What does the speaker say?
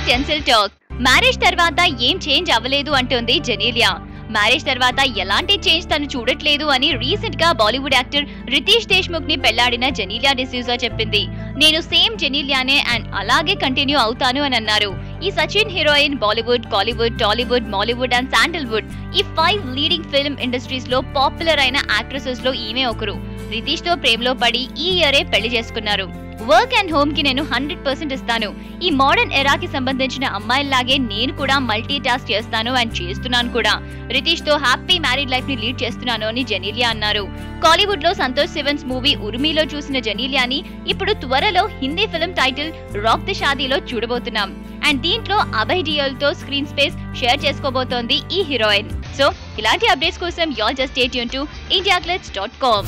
Tensile talk. Marriage తర్వాత ఏం change అవ్వలేదు అంటోంది జెనీలియా. మ్యారేజ్ తర్వాత ఎలాంటి చేంజ్ తను చూడట్లేదు అని రీసెంట్ గా బాలీవుడ్ యాక్టర్ రితీష్ దేశ్ముఖ్ ని పెళ్లాడిన జెనీలియా డిసూజా చెప్పింది. నేను సేమ్ జెనీలియానే అండ్ అలాగే కంటిన్యూ అవుతాను అని అన్నారు. ఈ Sachin heroine Bollywood, Kollywood, Tollywood, Mollywood and sandalwood ఈ 5 లీడింగ్ ఫిల్మ్ ఇండస్ట్రీస్ లో పాపులర్ అయిన యాక్ట్రెసెస్ లో ఈమె ఒకరు. రితీష్ తో ప్రేమలో పడి ఈ ఇయరే పెళ్లి చేసుకున్నారు. వర్క్ అండ్ హోమ్ కి నేను 100% ఇస్తాను. ఈ మోడర్న్ ఎరాకి సంబంధించిన అమ్మాయిల్లాగే నేను కూడా మల్టీ టాస్క్ చేస్తాను అండ్ చేస్తున్నాను కూడా. రితీష్ తో హ్యాపీ మ్యారీడ్ లైఫ్ ని లీడ్ చేస్తున్నాను అని జెనీలియా అన్నారు. కాలీవుడ్ లో సంతోష్ శివన్స్ మూవీ ఉర్మిలో చూసిన జెనీలియాని ఇప్పుడు త్వరలో Hindi film title rock the షాదీలో చూడబోతున్నాం. అండ్ దీంట్లో అభయ్ డియోల్ తో స్క్రీన్ స్పేస్ షేర్ చేసుకోబోతోంది ఈ హీరోయిన్. సో ఇలాంటి అప్డేట్స్ కోసం y'all just stay tuned to indiaclits.com.